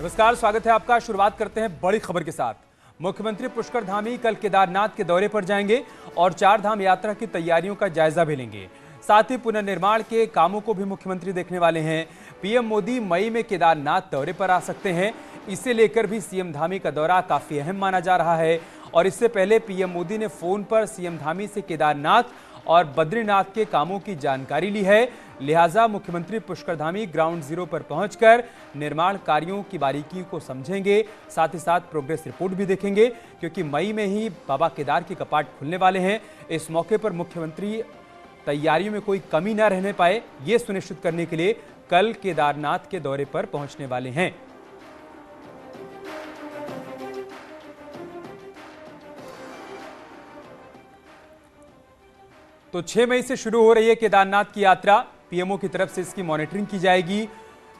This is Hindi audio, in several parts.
नमस्कार, स्वागत है आपका। शुरुआत करते हैं बड़ी खबर के साथ। मुख्यमंत्री पुष्कर धामी कल केदारनाथ के दौरे पर जाएंगे और चार धाम यात्रा की तैयारियों का जायजा भी लेंगे। साथ ही पुनर्निर्माण के कामों को भी मुख्यमंत्री देखने वाले हैं। पीएम मोदी मई में केदारनाथ दौरे पर आ सकते हैं। इसे लेकर भी सीएम धामी का दौरा काफी अहम माना जा रहा है। और इससे पहले पीएम मोदी ने फोन पर सीएम धामी से केदारनाथ और बद्रीनाथ के कामों की जानकारी ली है। लिहाजा मुख्यमंत्री पुष्कर धामी ग्राउंड जीरो पर पहुंचकर निर्माण कार्यों की बारीकियों को समझेंगे। साथ ही साथ प्रोग्रेस रिपोर्ट भी देखेंगे, क्योंकि मई में ही बाबा केदार के कपाट खुलने वाले हैं। इस मौके पर मुख्यमंत्री तैयारियों में कोई कमी न रहने पाए, ये सुनिश्चित करने के लिए कल केदारनाथ के दौरे पर पहुंचने वाले हैं। तो 6 मई से शुरू हो रही है केदारनाथ की यात्रा। पीएमओ की तरफ से इसकी मॉनिटरिंग की जाएगी।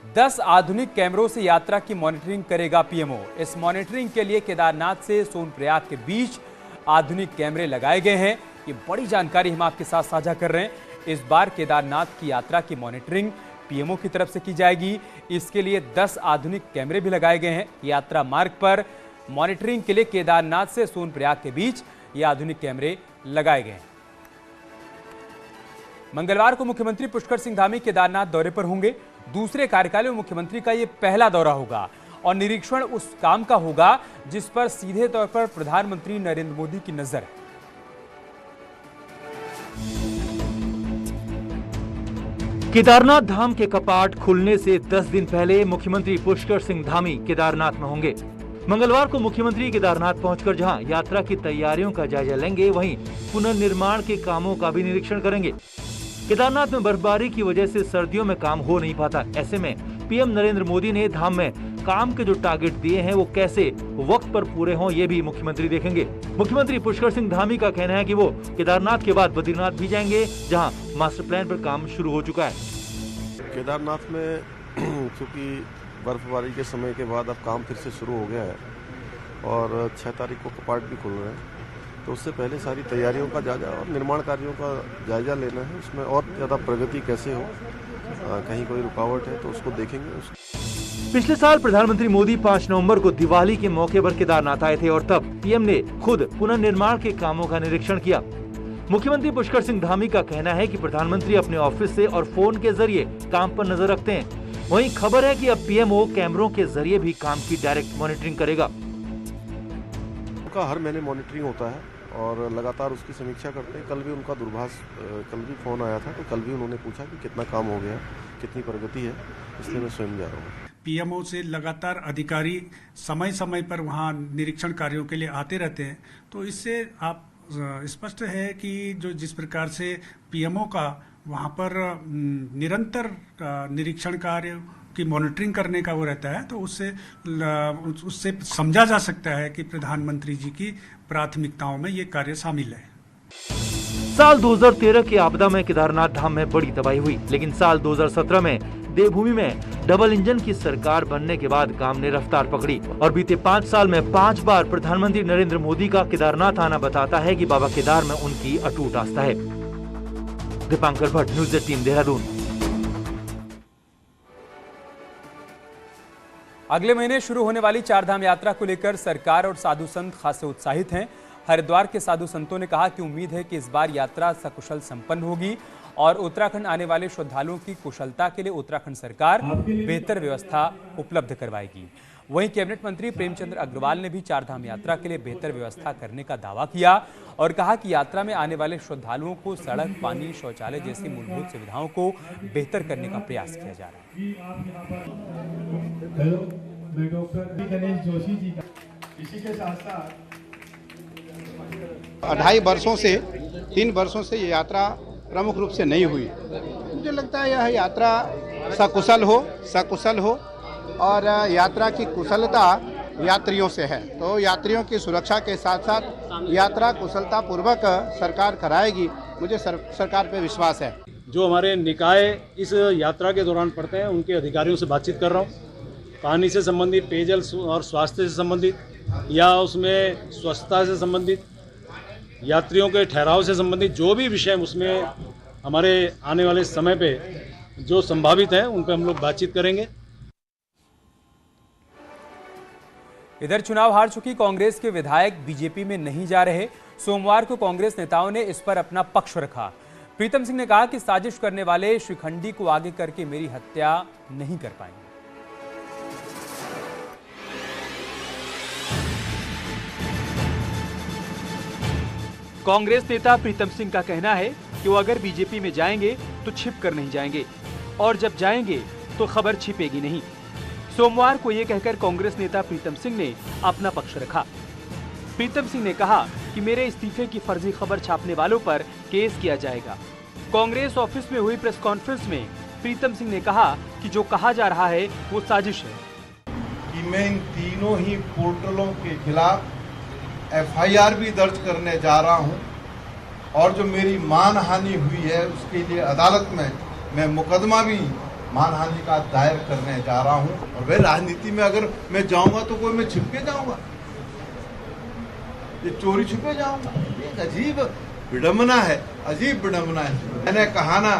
10 आधुनिक कैमरों से यात्रा की मॉनिटरिंग करेगा पीएमओ। इस मॉनिटरिंग के लिए केदारनाथ से सोनप्रयाग के बीच आधुनिक कैमरे लगाए गए हैं। ये बड़ी जानकारी हम आपके साथ साझा कर रहे हैं। इस बार केदारनाथ की यात्रा की मॉनिटरिंग पीएमओ की तरफ से की जाएगी। इसके लिए 10 आधुनिक कैमरे भी लगाए गए हैं। यात्रा मार्ग पर मॉनिटरिंग के लिए केदारनाथ से सोनप्रयाग के बीच ये आधुनिक कैमरे लगाए गए हैं। मंगलवार को मुख्यमंत्री पुष्कर सिंह धामी केदारनाथ दौरे पर होंगे। दूसरे कार्यकाल में मुख्यमंत्री का यह पहला दौरा होगा और निरीक्षण उस काम का होगा जिस पर सीधे तौर पर प्रधानमंत्री नरेंद्र मोदी की नजर है। केदारनाथ धाम के कपाट खुलने से 10 दिन पहले मुख्यमंत्री पुष्कर सिंह धामी केदारनाथ में होंगे। मंगलवार को मुख्यमंत्री केदारनाथ पहुंचकर जहां यात्रा की तैयारियों का जायजा लेंगे, वहीं पुनर्निर्माण के कामों का भी निरीक्षण करेंगे। केदारनाथ में बर्फबारी की वजह से सर्दियों में काम हो नहीं पाता। ऐसे में पीएम नरेंद्र मोदी ने धाम में काम के जो टारगेट दिए हैं वो कैसे वक्त पर पूरे हों, ये भी मुख्यमंत्री देखेंगे। मुख्यमंत्री पुष्कर सिंह धामी का कहना है कि वो केदारनाथ के बाद बद्रीनाथ भी जाएंगे, जहां मास्टर प्लान पर काम शुरू हो चुका है। केदारनाथ में चूँकि बर्फबारी के समय के बाद अब काम फिर से शुरू हो गया है और 6 तारीख को कपाट भी खुल रहे हैं, तो उससे पहले सारी तैयारियों का जायजा और निर्माण कार्यों का जायजा लेना है। उसमें और ज़्यादा प्रगति कैसे हो, कहीं कोई रुकावट है तो उसको देखेंगे। पिछले साल प्रधानमंत्री मोदी 5 नवंबर को दिवाली के मौके पर केदारनाथ आए थे और तब पीएम ने खुद पुनर्निर्माण के कामों का निरीक्षण किया। मुख्यमंत्री पुष्कर सिंह धामी का कहना है कि प्रधानमंत्री अपने ऑफिस से और फोन के जरिए काम पर नजर रखते हैं। वहीं खबर है कि अब पीएमओ कैमरों के जरिए भी काम की डायरेक्ट मॉनिटरिंग करेगा। उनका हर महीने मॉनिटरिंग होता है और लगातार उसकी समीक्षा करते हैं। कल भी उनका दूरभाष कल भी फोन आया था, तो कल भी उन्होंने पूछा कि कितना काम हो गया, कितनी प्रगति है, इसलिए मैं स्वयं जा रहा हूँ। पीएमओ से लगातार अधिकारी समय समय पर वहाँ निरीक्षण कार्यों के लिए आते रहते हैं, तो इससे आप स्पष्ट है कि जो जिस प्रकार से पीएमओ का वहाँ पर निरंतर निरीक्षण कार्य की मॉनिटरिंग करने का वो रहता है, तो उससे समझा जा सकता है कि प्रधानमंत्री जी की प्राथमिकताओं में ये कार्य शामिल है। साल 2013 की आपदा में केदारनाथ धाम में बड़ी तबाही हुई, लेकिन साल 2017 में देवभूमि में डबल इंजन की सरकार बनने के बाद काम ने रफ्तार पकड़ी और बीते 5 साल में 5 बार प्रधानमंत्री नरेंद्र मोदी का केदारनाथ आना बताता है कि बाबा केदार में उनकी अटूट आस्था है। दीपांकर भट्ट, न्यूज़ 18 देहरादून। अगले महीने शुरू होने वाली चारधाम यात्रा को लेकर सरकार और साधु संत खासे उत्साहित हैं। हरिद्वार के साधु संतों ने कहा कि उम्मीद है कि इस बार यात्रा सकुशल संपन्न होगी और उत्तराखंड आने वाले श्रद्धालुओं की कुशलता के लिए उत्तराखंड सरकार बेहतर व्यवस्था उपलब्ध करवाएगी। वहीं कैबिनेट मंत्री प्रेमचंद अग्रवाल ने भी चारधाम यात्रा के लिए बेहतर व्यवस्था करने का दावा किया और कहा कि यात्रा में आने वाले श्रद्धालुओं को सड़क, पानी, शौचालय जैसी मूलभूत सुविधाओं को बेहतर करने का प्रयास किया जा रहा है। मैं डॉक्टर गणेश जोशी जी का इसी के साथ साथ 2.5 वर्षों से 3 वर्षों से ये यात्रा प्रमुख रूप से नहीं हुई। मुझे लगता है यह यात्रा सकुशल हो और यात्रा की कुशलता यात्रियों से है, तो यात्रियों की सुरक्षा के साथ साथ यात्रा कुशलता पूर्वक सरकार कराएगी। मुझे सरकार पे विश्वास है। जो हमारे निकाय इस यात्रा के दौरान पड़ते हैं उनके अधिकारियों से बातचीत कर रहा हूँ। पानी से संबंधित, पेयजल और स्वास्थ्य से संबंधित या उसमें स्वच्छता से संबंधित, यात्रियों के ठहराव से संबंधित जो भी विषय उसमें हमारे आने वाले समय पे जो संभावित है उन पर हम लोग बातचीत करेंगे। इधर चुनाव हार चुकी कांग्रेस के विधायक बीजेपी में नहीं जा रहे। सोमवार को कांग्रेस नेताओं ने इस पर अपना पक्ष रखा। प्रीतम सिंह ने कहा कि साजिश करने वाले शिखंडी को आगे करके मेरी हत्या नहीं कर पाएंगे। कांग्रेस नेता प्रीतम सिंह का कहना है कि वो अगर बीजेपी में जाएंगे तो छिप कर नहीं जाएंगे और जब जाएंगे तो खबर छिपेगी नहीं। सोमवार को ये कहकर कांग्रेस नेता प्रीतम सिंह ने अपना पक्ष रखा। प्रीतम सिंह ने कहा कि मेरे इस्तीफे की फर्जी खबर छापने वालों पर केस किया जाएगा। कांग्रेस ऑफिस में हुई प्रेस कॉन्फ्रेंस में प्रीतम सिंह ने कहा कि जो कहा जा रहा है वो साजिश है कि मैं इन तीनों ही पोर्टलों के खिलाफ FIR भी दर्ज करने जा रहा हूं और जो मेरी मानहानि हुई है उसके लिए अदालत में मैं मुकदमा भी मानहानि का दायर करने जा रहा हूं। और वह राजनीति में अगर मैं जाऊंगा तो कोई मैं छिप के जाऊंगा, ये चोरी छुपे जाऊंगा। एक अजीब विडंबना है, अजीब विडंबना है। मैंने कहा ना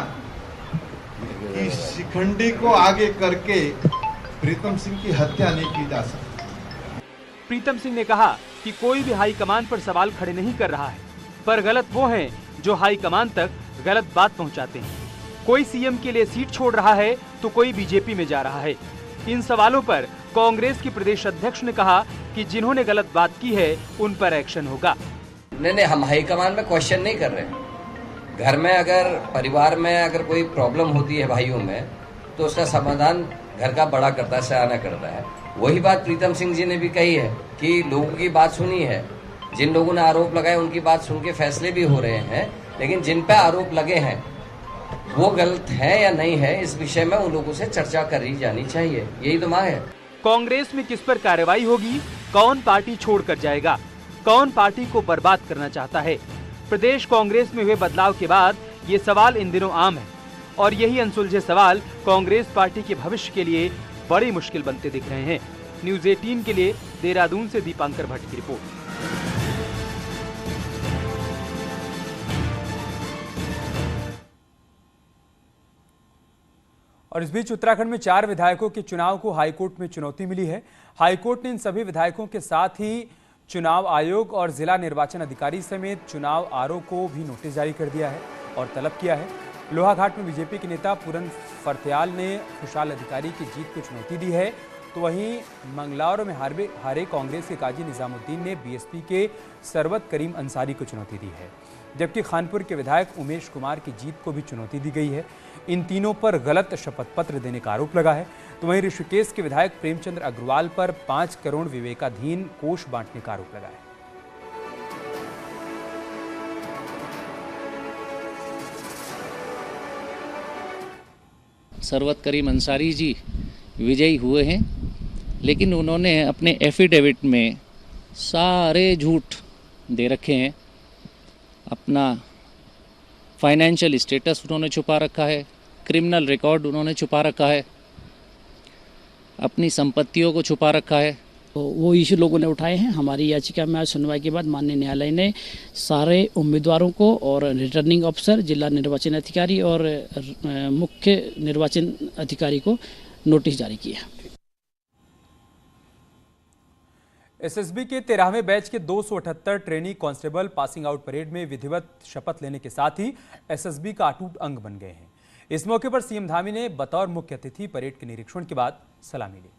कि शिखंडी को आगे करके प्रीतम सिंह की हत्या नहीं की जा सकती। प्रीतम सिंह ने कहा कि कोई भी हाईकमान पर सवाल खड़े नहीं कर रहा है, पर गलत वो हैं जो हाईकमान तक गलत बात पहुंचाते हैं। कोई सीएम के लिए सीट छोड़ रहा है तो कोई बीजेपी में जा रहा है। इन सवालों पर कांग्रेस के प्रदेश अध्यक्ष ने कहा कि जिन्होंने गलत बात की है उन पर एक्शन होगा। नहीं, हम हाईकमान में क्वेश्चन नहीं कर रहे। घर में अगर परिवार में अगर कोई प्रॉब्लम होती है भाइयों में तो उसका समाधान घर का बड़ा करता है, सयाना करता है। वही बात प्रीतम सिंह जी ने भी कही है कि लोगों की बात सुनी है, जिन लोगों ने आरोप लगाए उनकी बात सुन के फैसले भी हो रहे हैं, लेकिन जिन पे आरोप लगे हैं वो गलत है या नहीं है इस विषय में उन लोगों से चर्चा करी जानी चाहिए। यही तो मांग है। कांग्रेस में किस पर कार्रवाई होगी, कौन पार्टी छोड़कर जाएगा, कौन पार्टी को बर्बाद करना चाहता है। प्रदेश कांग्रेस में हुए बदलाव के बाद ये सवाल इन दिनों आम है और यही अनसुलझे सवाल कांग्रेस पार्टी के भविष्य के लिए बड़ी मुश्किल बनते दिख रहे हैं। न्यूज़ 18 के लिए देहरादून से दीपांकर भट्ट की रिपोर्ट। और इस बीच उत्तराखंड में 4 विधायकों के चुनाव को हाईकोर्ट में चुनौती मिली है। हाईकोर्ट ने इन सभी विधायकों के साथ ही चुनाव आयोग और जिला निर्वाचन अधिकारी समेत चुनाव आरओ को भी नोटिस जारी कर दिया है और तलब किया है। लोहाघाट में बीजेपी के नेता पूरन फरत्याल ने खुशहाल अधिकारी की जीत को चुनौती दी है, तो वहीं मंगलौर में हारे कांग्रेस के काजी निजामुद्दीन ने बीएसपी के सरवत करीम अंसारी को चुनौती दी है, जबकि खानपुर के विधायक उमेश कुमार की जीत को भी चुनौती दी गई है। इन तीनों पर गलत शपथ पत्र देने का आरोप लगा है। तो वहीं ऋषिकेश के विधायक प्रेमचंद्र अग्रवाल पर 5 करोड़ विवेकाधीन कोष बांटने का आरोप लगा है। सरवत करीम अंसारी जी विजयी हुए हैं, लेकिन उन्होंने अपने एफिडेविट में सारे झूठ दे रखे हैं। अपना फाइनेंशियल स्टेटस उन्होंने छुपा रखा है, क्रिमिनल रिकॉर्ड उन्होंने छुपा रखा है, अपनी संपत्तियों को छुपा रखा है। तो वो इश्यू लोगों ने उठाए हैं। हमारी याचिका में आज सुनवाई के बाद माननीय न्यायालय ने सारे उम्मीदवारों को और रिटर्निंग अफसर, जिला निर्वाचन अधिकारी और मुख्य निर्वाचन अधिकारी को नोटिस जारी किया। एसएसबी के 13वें बैच के 278 trainee constable passing out parade में विधिवत शपथ लेने के साथ ही एसएसबी का अटूट अंग बन गए हैं। इस मौके पर सीएम धामी ने बतौर मुख्य अतिथि परेड के निरीक्षण के बाद सलामी ली।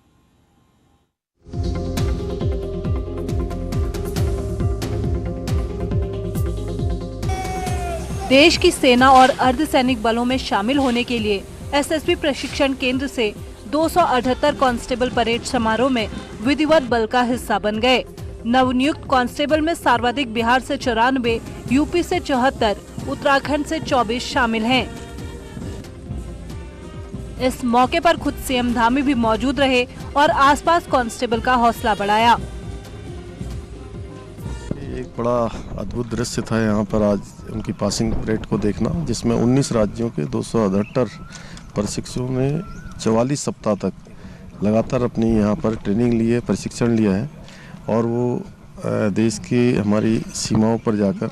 देश की सेना और अर्धसैनिक बलों में शामिल होने के लिए एसएसबी प्रशिक्षण केंद्र से 278 कांस्टेबल परेड समारोह में विधिवत बल का हिस्सा बन गए। नवनियुक्त कांस्टेबल में सर्वाधिक बिहार से 94, यूपी से 74, उत्तराखंड से 24 शामिल हैं। इस मौके पर खुद सीएम धामी भी मौजूद रहे और आसपास कांस्टेबल का हौसला बढ़ाया। एक बड़ा अद्भुत दृश्य था यहाँ पर आज उनकी पासिंग परेड को देखना, जिसमें 19 राज्यों के 278 प्रशिक्षुओं ने 44 सप्ताह तक लगातार अपनी यहाँ पर ट्रेनिंग ली है, प्रशिक्षण लिया है और वो देश की हमारी सीमाओं पर जाकर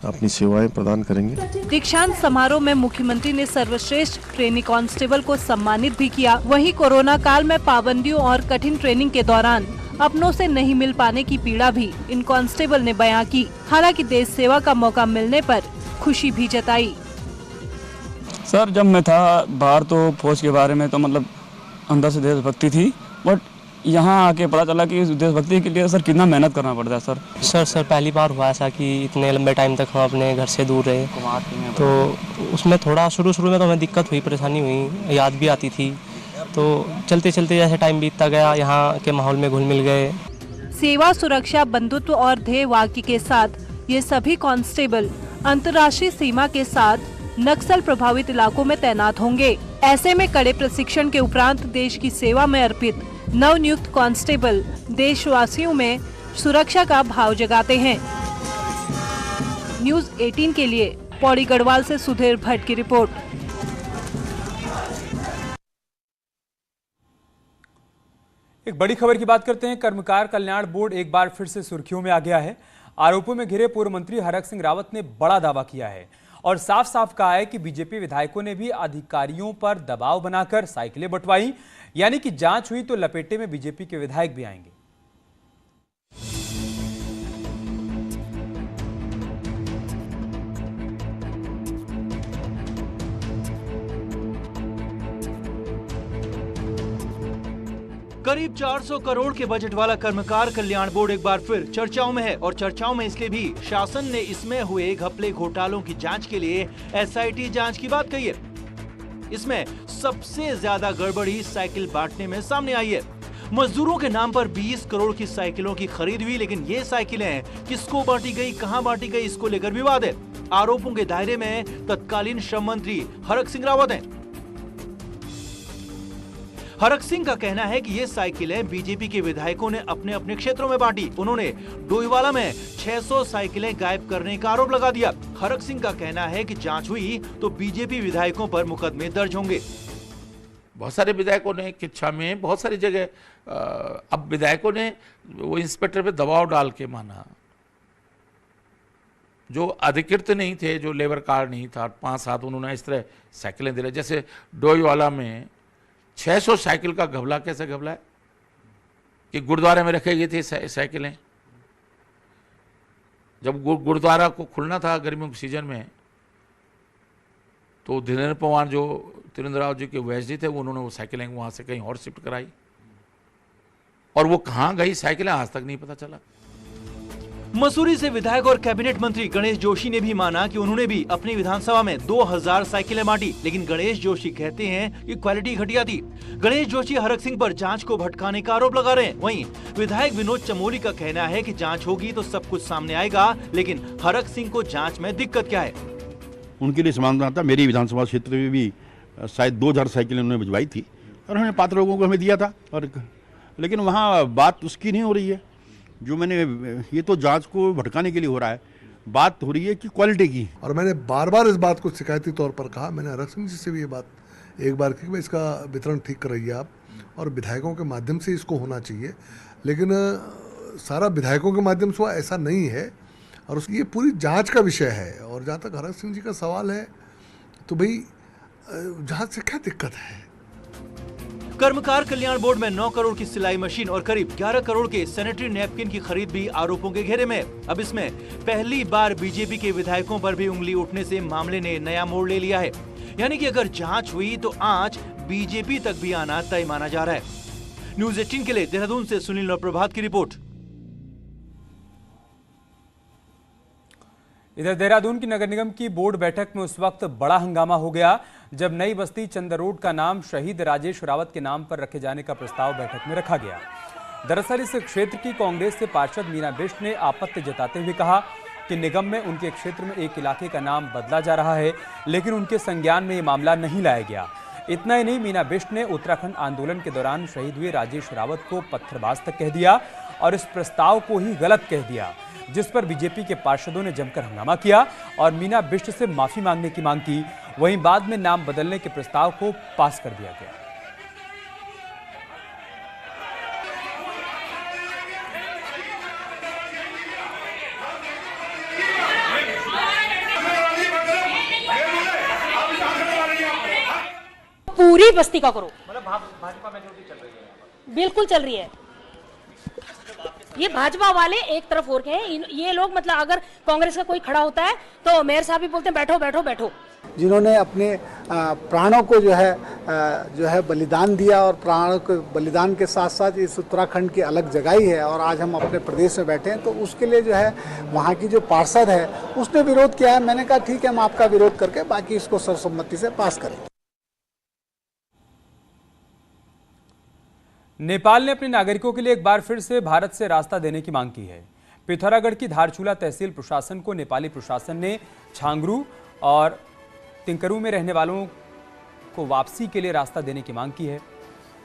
अपनी सेवाएं प्रदान करेंगे। दीक्षांत समारोह में मुख्यमंत्री ने सर्वश्रेष्ठ ट्रेनी कांस्टेबल को सम्मानित भी किया। वहीं कोरोना काल में पाबंदियों और कठिन ट्रेनिंग के दौरान अपनों से नहीं मिल पाने की पीड़ा भी इन कांस्टेबल ने बयां की। हालांकि देश सेवा का मौका मिलने पर खुशी भी जताई। सर, जब मैं था बाहर तो फौज के बारे में तो मतलब अंदर से देशभक्ति थी, बट यहाँ आके पता चला कि देशभक्ति के लिए सर कितना मेहनत करना पड़ता है। सर पहली बार हुआ ऐसा कि इतने लंबे टाइम तक हम अपने घर से दूर रहे, तो उसमें थोड़ा शुरू में तो हमें दिक्कत हुई, परेशानी हुई, याद भी आती थी। तो चलते चलते जैसे टाइम बीतता गया, यहाँ के माहौल में घुल मिल गए। सेवा, सुरक्षा, बंधुत्व और ध्येय वाक्य के साथ ये सभी कांस्टेबल अंतर्राष्ट्रीय सीमा के साथ नक्सल प्रभावित इलाकों में तैनात होंगे। ऐसे में कड़े प्रशिक्षण के उपरांत देश की सेवा में अर्पित नवनियुक्त कांस्टेबल देशवासियों में सुरक्षा का भाव जगाते हैं। न्यूज़ 18 के लिए पौड़ी गढ़वाल से सुधीर भट्ट की रिपोर्ट। एक बड़ी खबर की बात करते हैं। कर्मकार कल्याण बोर्ड एक बार फिर से सुर्खियों में आ गया है। आरोपों में घिरे पूर्व मंत्री हरक सिंह रावत ने बड़ा दावा किया है और साफ साफ कहा है कि बीजेपी विधायकों ने भी अधिकारियों पर दबाव बनाकर साइकिलें बंटवाई, यानी कि जांच हुई तो लपेटे में बीजेपी के विधायक भी आएंगे। करीब 400 करोड़ के बजट वाला कर्मकार कल्याण बोर्ड एक बार फिर चर्चाओं में है, और चर्चाओं में इसलिए भी शासन ने इसमें हुए घपले घोटालों की जांच के लिए एसआईटी जांच की बात कही है। इसमें सबसे ज्यादा गड़बड़ी साइकिल बांटने में सामने आई है। मजदूरों के नाम पर 20 करोड़ की साइकिलों की खरीद हुई, लेकिन ये साइकिलें किसको बांटी गई, कहां बांटी गई, इसको लेकर विवाद है। आरोपों के दायरे में तत्कालीन श्रम मंत्री हरक सिंह रावत हैं। हरक सिंह का कहना है कि ये साइकिलें बीजेपी के विधायकों ने अपने अपने क्षेत्रों में बांटी। उन्होंने डोईवाला में 600 साइकिलें गायब करने का आरोप लगा दिया। हरक सिंह का कहना है कि जांच हुई तो बीजेपी विधायकों पर मुकदमे दर्ज होंगे। बहुत सारे विधायकों ने किच्छा में बहुत सारी जगह अब विधायकों ने वो इंस्पेक्टर पे दबाव डाल के माना, जो अधिकृत नहीं थे, जो लेबर कार्ड नहीं था, 5-7 उन्होंने इस तरह साइकिलें दे रहे। जैसे डोईवाला में 600 साइकिल का घबला, कैसे घबला है कि गुरुद्वारे में रखी गई थी साइकिलें। जब गुरुद्वारा को खुलना था गर्मियों के सीजन में, तो धीरेन्द्र पवार जो त्रिवेंद्र राव जी के वैस जी थे, उन्होंने वो साइकिलें वहां से कहीं और शिफ्ट कराई, और वो कहाँ गई साइकिलें आज तक नहीं पता चला। मसूरी से विधायक और कैबिनेट मंत्री गणेश जोशी ने भी माना कि उन्होंने भी अपनी विधानसभा में 2000 साइकिलें बांटी, लेकिन गणेश जोशी कहते हैं कि क्वालिटी घटिया थी। गणेश जोशी हरक सिंह पर जांच को भटकाने का आरोप लगा रहे हैं। वहीं विधायक विनोद चमोली का कहना है कि जांच होगी तो सब कुछ सामने आएगा, लेकिन हरक सिंह को जांच में दिक्कत क्या है। उनके लिए समाधान था। मेरी विधानसभा क्षेत्र में भी शायद 2000 साइकिलें उन्होंने भिजवाई थी और उन्होंने पात्र लोगों को हमें दिया था, और लेकिन वहाँ बात उसकी नहीं हो रही है जो मैंने, ये तो जांच को भटकाने के लिए हो रहा है। बात हो रही है कि क्वालिटी की। और मैंने बार बार इस बात को शिकायती तौर पर कहा, मैंने हरक सिंह जी से भी ये बात एक बार की, इसका वितरण ठीक कराइए आप, और विधायकों के माध्यम से इसको होना चाहिए। लेकिन सारा विधायकों के माध्यम से हुआ ऐसा नहीं है, और ये पूरी जांच का विषय है। और जहाँ तक हरक सिंह जी का सवाल है, तो भाई जांच से क्या दिक्कत है। कर्मकार कल्याण बोर्ड में 9 करोड़ की सिलाई मशीन और करीब 11 करोड़ के सैनिटरी नैपकिन की खरीद भी आरोपों के घेरे में। अब इसमें पहली बार बीजेपी के विधायकों पर भी उंगली उठने से मामले ने नया मोड़ ले लिया है। यानी कि अगर जांच हुई तो आंच बीजेपी तक भी आना तय माना जा रहा है। न्यूज़ 18 के लिए देहरादून से सुनील और प्रभात की रिपोर्ट। इधर देहरादून की नगर निगम की बोर्ड बैठक में उस वक्त बड़ा हंगामा हो गया जब नई बस्ती चंदर रोड का नाम शहीद राजेश रावत के नाम पर रखे जाने का प्रस्ताव बैठक में रखा गया। दरअसल इस क्षेत्र की कांग्रेस से पार्षद मीना बिष्ट ने आपत्ति जताते हुए कहा कि निगम में उनके क्षेत्र में एक इलाके का नाम बदला जा रहा है, लेकिन उनके संज्ञान में ये मामला नहीं लाया गया। इतना ही नहीं, मीना बिष्ट ने उत्तराखंड आंदोलन के दौरान शहीद हुए राजेश रावत को पत्थरबाज तक कह दिया और इस प्रस्ताव को ही गलत कह दिया, जिस पर बीजेपी के पार्षदों ने जमकर हंगामा किया और मीना बिष्ट से माफी मांगने की मांग की। वहीं बाद में नाम बदलने के प्रस्ताव को पास कर दिया गया। पूरी बस्ती का करो। मतलब भाजपा मेजॉरिटी चल रही है, बिल्कुल चल रही है। ये भाजपा वाले एक तरफ हो गए हैं। ये लोग मतलब अगर कांग्रेस का कोई खड़ा होता है तो मेयर साहब भी बोलते हैं बैठो बैठो बैठो। जिन्होंने अपने प्राणों को जो है बलिदान दिया और प्राणों के बलिदान के साथ साथ इस उत्तराखंड की अलग जगाई है और आज हम अपने प्रदेश में बैठे हैं, तो उसके लिए जो है वहाँ की जो पार्षद है उसने विरोध किया है। मैंने कहा ठीक है, हम आपका विरोध करके बाकी इसको सर्वसम्मति से पास करें। नेपाल ने अपने नागरिकों के लिए एक बार फिर से भारत से रास्ता देने की मांग की है। पिथौरागढ़ की धारचूला तहसील प्रशासन को नेपाली प्रशासन ने छांगरू और तिंकरू में रहने वालों को वापसी के लिए रास्ता देने की मांग की है।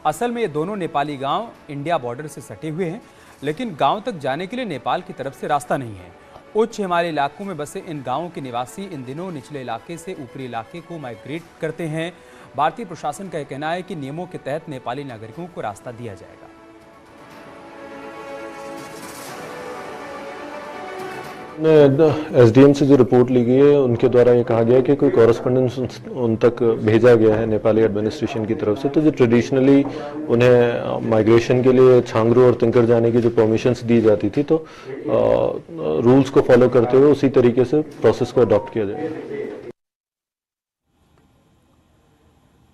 असल में ये दोनों नेपाली गांव इंडिया बॉर्डर से सटे हुए हैं, लेकिन गांव तक जाने के लिए नेपाल की तरफ से रास्ता नहीं है। उच्च हिमालयी इलाकों में बसे इन गांवों के निवासी इन दिनों निचले इलाके से ऊपरी इलाके को माइग्रेट करते हैं। भारतीय प्रशासन का यह कहना है कि नियमों के तहत नेपाली नागरिकों को रास्ता दिया जाएगा। एसडीएम से जो रिपोर्ट ली गई है उनके द्वारा ये कहा गया है कि कोई कॉरेस्पॉन्डेंस उन तक भेजा गया है नेपाली एडमिनिस्ट्रेशन की तरफ से। तो जो ट्रेडिशनली उन्हें माइग्रेशन के लिए छांगरू और तिंकर जाने की जो परमिशंस दी जाती थी, तो रूल्स को फॉलो करते हुए उसी तरीके से प्रोसेस को अडॉप्ट किया जाएगा।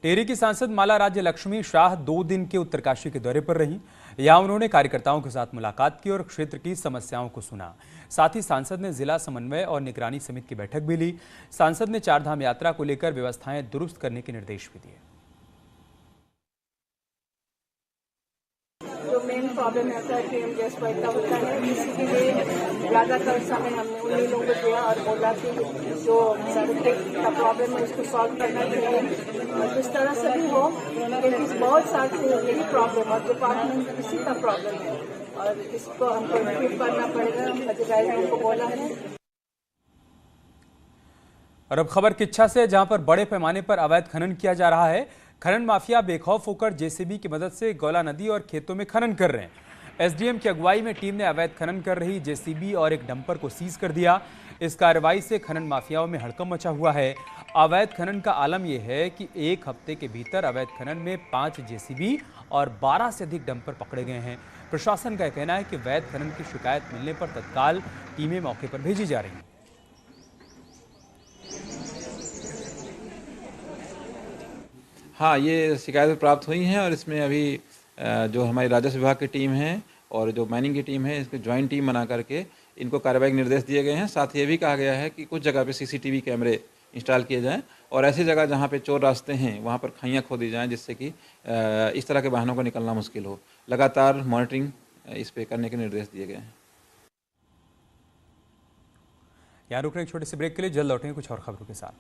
टेरी की सांसद माला राज्य लक्ष्मी शाह 2 दिन के उत्तरकाशी के दौरे पर रहीं। यहां उन्होंने कार्यकर्ताओं के साथ मुलाकात की और क्षेत्र की समस्याओं को सुना। साथ ही सांसद ने जिला समन्वय और निगरानी समिति की बैठक भी ली। सांसद ने 4 धाम यात्रा को लेकर व्यवस्थाएं दुरुस्त करने के निर्देश भी दिए। जो मेन प्रॉब्लम आता है पीएम गैस का इतना होता है, इसी के लिए ज़्यादातर समय हमने उन्हीं लोगों को दिया और बोला कि जो सड़क का प्रॉब्लम है उसको सॉल्व करना चाहिए और जिस तरह से भी हो, क्योंकि बहुत सारे यही प्रॉब्लम और डिपार्टमेंट में इसी का प्रॉब्लम है और इसको हमको रिपीट करना पड़ेगा। हम अधिकारियों को बोला है। और अब खबर किच्छा से, जहां पर बड़े पैमाने पर अवैध खनन किया जा रहा है। खनन माफिया बेखौफ होकर जेसीबी की मदद से गौला नदी और खेतों में खनन कर रहे हैं। एसडीएम की अगुवाई में टीम ने अवैध खनन कर रही जेसीबी और एक डंपर को सीज कर दिया। इस कार्रवाई से खनन माफियाओं में हड़कंप मचा हुआ है। अवैध खनन का आलम यह है कि एक हफ्ते के भीतर अवैध खनन में 5 जेसीबी और 12 से अधिक डंपर पकड़े गए हैं। प्रशासन का कहना है कि अवैध खनन की शिकायत मिलने पर तत्काल टीमें मौके पर भेजी जा रही हैं। हाँ, ये शिकायतें प्राप्त हुई हैं और इसमें अभी जो हमारी राजस्व विभाग की टीम है और जो माइनिंग की टीम है, इसकी ज्वाइंट टीम बना करके इनको कार्रवाई के निर्देश दिए गए हैं। साथ ही ये भी कहा गया है कि कुछ जगह पे सीसीटीवी कैमरे इंस्टॉल किए जाएं और ऐसी जगह जहां पे चोर रास्ते हैं वहां पर खाइयां खोदी जाएं, जिससे कि इस तरह के वाहनों को निकलना मुश्किल हो। लगातार मॉनिटरिंग इस पे करने के निर्देश दिए गए हैं। यहाँ रुक रहे एक छोटे से ब्रेक के लिए, जल्द लौटेंगे कुछ और खबरों के साथ।